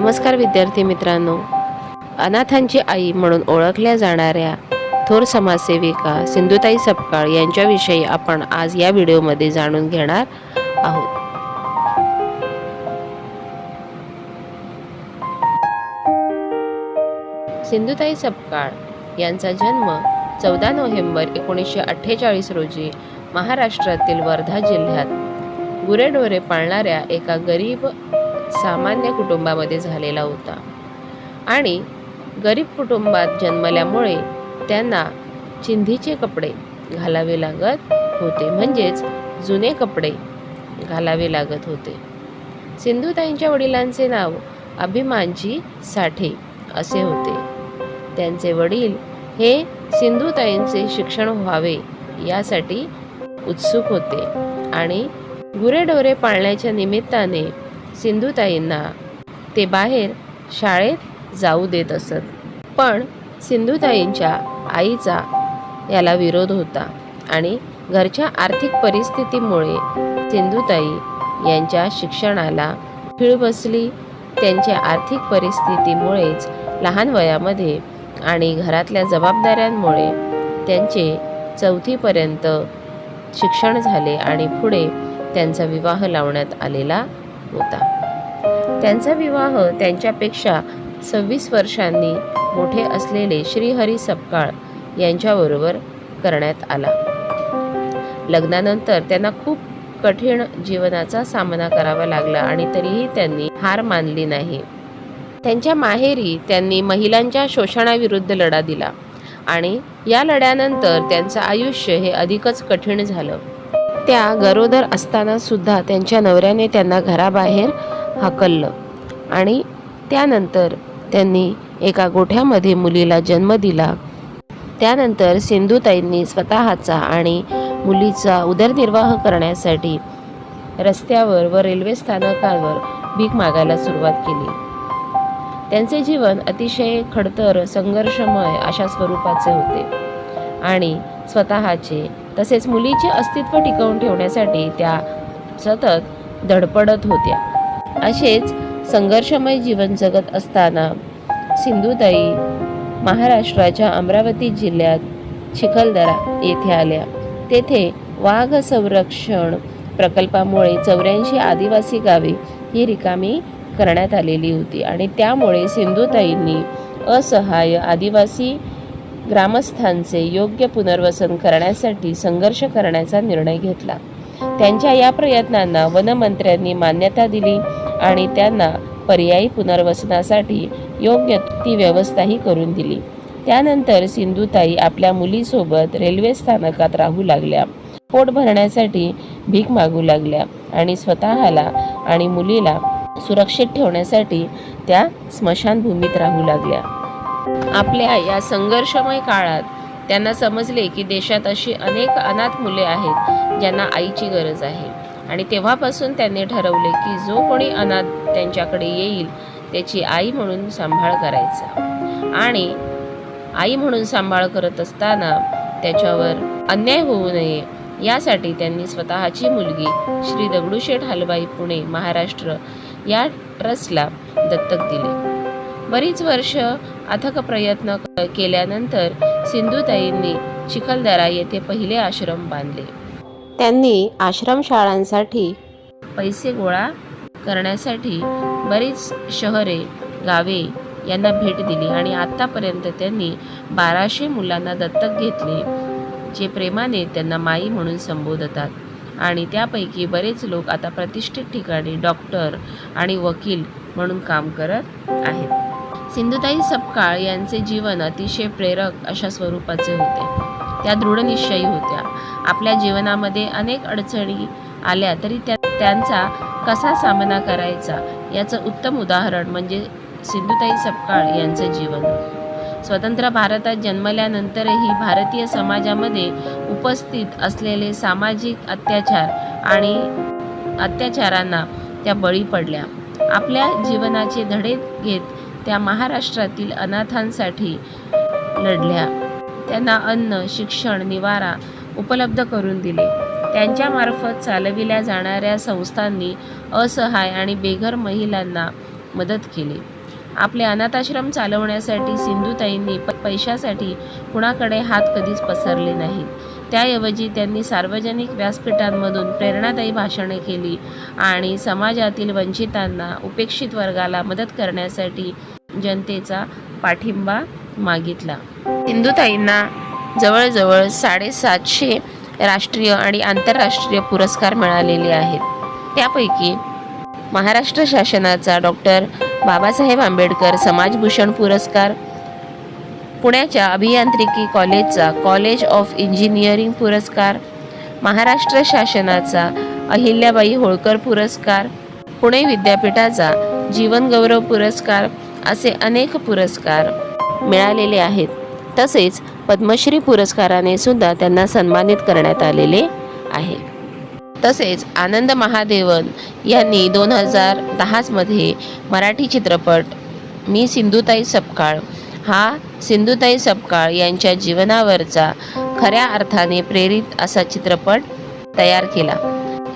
नमस्कार विद्यार्थी मित्रांनो, अनाथांची आई म्हणून ओळखल्या जाणाऱ्या थोर समाजसेविका सिंधुताई सपकाळ यांच्याविषयी आपण आज या व्हिडिओमध्ये जाणून घेणार आहोत। सिंधुताई सपकाळ यांचा जन्म 14 नोव्हेंबर 1948 रोजी महाराष्ट्रातील वर्धा जिल्ह्यात गुरेढोरे पाळणाऱ्या एका गरीब सामान्य कुटुंबामध्ये झालेला होता आणि गरीब कुटुंबात जन्मल्यामुळे त्यांना चिंधीचे कपडे घालावे लागत होते, म्हणजेच जुने कपडे घालावे लागत होते। सिंधुताईंच्या वडिलांचे नाव अभिमानजी साठे असे होते। त्यांचे वडील हे सिंधुताईंचे शिक्षण व्हावे यासाठी उत्सुक होते आणि गुरेढोरे पाळण्याच्या निमित्ताने सिंधुताईंना ते बाहेर शाळेत जाऊ देत असत। पण सिंधुताईंच्या आईचा याला विरोध होता आणि घरच्या आर्थिक परिस्थितीमुळे सिंधुताई यांच्या शिक्षणाला खीळ बसली। त्यांच्या आर्थिक परिस्थितीमुळेच लहान वयामध्ये आणि घरातल्या जबाबदाऱ्यांमुळे त्यांचे 4थी पर्यंत शिक्षण झाले आणि पुढे त्यांचा विवाह लावण्यात आलेला होता। त्यांचा विवाह त्यांच्यापेक्षा 26 वर्षांनी मोठे असलेले श्रीहरी सपकाळ यांच्याबरोबर करण्यात आला। लग्नानंतर त्यांना खूप कठीण जीवनाचा सामना करावा लागला आणि तरीही त्यांनी हार मानली नाही। त्यांच्या माहेरी त्यांनी महिलांच्या शोषणाविरुद्ध लढा दिला आणि या लढ्यानंतर त्यांचं आयुष्य हे अधिकच कठीण झालं। त्या गरोदर असताना सुद्धा त्यांच्या नवऱ्याने त्यांना घराबाहेर हाकललं आणि त्यानंतर त्यांनी एका गोठ्यामध्ये मुलीला जन्म दिला। त्यानंतर सिंधुताईंनी स्वतःचा आणि मुलीचा उदरनिर्वाह करण्यासाठी रस्त्यावर व रेल्वे स्थानकावर भीक मागायला सुरुवात केली। त्यांचे जीवन अतिशय खडतर संघर्षमय अशा स्वरूपाचे होते आणि स्वतःचे तसेच मुलीचे अस्तित्व टिकवून ठेवण्यासाठी त्या सतत धडपडत होत्या। असेच संघर्षमय जीवन जगत असताना सिंधुताई महाराष्ट्राच्या अमरावती जिल्ह्यात चिखलदरा येथे आल्या। तेथे वाघ संरक्षण प्रकल्पामुळे 84 आदिवासी गावे ही रिकामी करण्यात आलेली होती आणि त्यामुळे सिंधुताईंनी असहाय्य आदिवासी ग्रामस्थांचे योग्य पुनर्वसन करण्यासाठी संघर्ष करण्याचा निर्णय घेतला। त्यांच्या या प्रयत्नांना वनमंत्र्यांनी मान्यता दिली आणि त्यांना पर्यायी पुनर्वसनासाठी योग्य ती व्यवस्थाही करून दिली। त्यानंतर सिंधुताई आपल्या मुलीसोबत रेल्वे स्थानकात राहू लागल्या, पोट भरण्यासाठी भीक मागू लागल्या आणि स्वतःला आणि मुलीला सुरक्षित ठेवण्यासाठी त्या स्मशानभूमीत राहू लागल्या। आपल्या या संघर्षमय काळात त्यांना समजले की देशात अशी अनेक अनाथ मुले आहेत ज्यांना आईची गरज आहे आणि तेव्हापासून त्यांनी ठरवले की जो कोणी अनाथ त्यांच्याकडे येईल त्याची आई म्हणून सांभाळ करायचा आणि आई म्हणून सांभाळ करत असताना त्याच्यावर अन्याय होऊ नये यासाठी त्यांनी स्वतःची मुलगी श्री दगडूशेठ हलवाई पुणे महाराष्ट्र या ट्रस्टला दत्तक दिले। बरीच वर्ष अथक प्रयत्न केल्यानंतर सिंधुताईंनी चिखलदरा येथे पहिले आश्रम बांधले। त्यांनी आश्रमशाळांसाठी पैसे गोळा करण्यासाठी बरीच शहरे गावे यांना भेट दिली आणि आतापर्यंत त्यांनी 1200 मुलांना दत्तक घेतले, जे प्रेमाने त्यांना माई म्हणून संबोधतात आणि त्यापैकी बरेच लोक आता प्रतिष्ठित ठिकाणी डॉक्टर आणि वकील म्हणून काम करत आहेत। सिंधुताई सपकाळ यांचे जीवन अतिशय प्रेरक अशा स्वरूपाचे होते। त्या दृढनिश्चयी होत्या। आपल्या जीवनामध्ये अनेक अडचणी आल्या तरी त्यांचा कसा सामना करायचा याचं उत्तम उदाहरण म्हणजे सिंधुताई सपकाळ यांचे जीवन। स्वतंत्र भारतात जन्मल्यानंतरही भारतीय समाजामध्ये उपस्थित असलेले सामाजिक अत्याचार आणि अत्याचारांना त्या बळी पडल्या। आपल्या जीवनाचे धडे घेत त्या महाराष्ट्रातील अनाथांसाठी लढल्या। त्यांना अन्न, शिक्षण, निवारा उपलब्ध करून दिले। त्यांच्यामार्फत चालविल्या जाणाऱ्या संस्थांनी असहाय आणि बेघर महिलांना मदत केली. आपले अनाथाश्रम चालवण्यासाठी सिंधुताईंनी पैशासाठी कुणाकडे हात कधीच पसरले नाहीत. त्याऐवजी त्यांनी सार्वजनिक व्यासपीठांमधून प्रेरणादायी भाषणे केली आणि समाजातील वंचितांना, उपेक्षित वर्गाला मदत करण्यासाठी जनतेचा पाठिंबा मागितला. सिंधुताईंना जवळजवळ 750 राष्ट्रीय आणि आंतरराष्ट्रीय पुरस्कार मिळालेले आहेत. त्यापैकी महाराष्ट्र शासनाचा डॉक्टर बाबासाहेब आंबेडकर समाजभूषण पुरस्कार, पुण्याच्या अभियांत्रिकी कॉलेजचा कॉलेज ऑफ इंजिनिअरिंग पुरस्कार, महाराष्ट्र शासनाचा अहिल्याबाई होळकर पुरस्कार, पुणे विद्यापीठाचा जीवनगौरव पुरस्कार असे अनेक पुरस्कार मिळालेले आहेत. तसेच पद्मश्री पुरस्काराने सुद्धा त्यांना सन्मानित करण्यात आलेले आहे. तसेच आनंद महादेवन यांनी 2010 मराठी चित्रपट मी सिंधुताई सपकाळ हा सिंधुताई सपकाळ यांच्या जीवनावरचा खऱ्या अर्थाने प्रेरित असा चित्रपट तयार केला.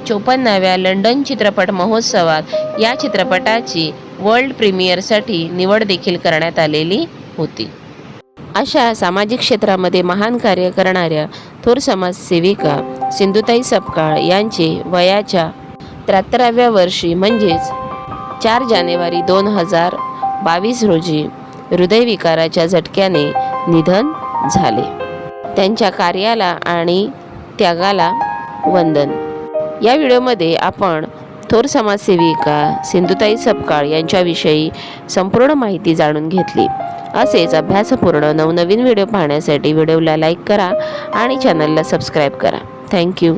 54व्या लंडन चित्रपट महोत्सवात या चित्रपटाची वर्ल्ड प्रीमियरसाठी निवड देखील करण्यात आलेली होती. अशा सामाजिक क्षेत्रामध्ये महान कार्य करणाऱ्या थोर समाजसेविका सिंधुताई सपकाळ यांचे वयाच्या 73व्या वर्षी म्हणजेच 4 जानेवारी 2022 रोजी हृदयविकाराच्या झटक्याने निधन झाले. त्यांच्या कार्याला आणि त्यागाला वंदन. या व्हिडिओमध्ये आपण थोर समाजसेविका सिंधुताई सपकाळ यांच्याविषयी संपूर्ण माहिती जाणून घेतली. असेच अभ्यासपूर्ण नवनवीन व्हिडिओ पाहण्यासाठी व्हिडिओला लाईक करा आणि चॅनलला सबस्क्राईब करा. थँक्यू.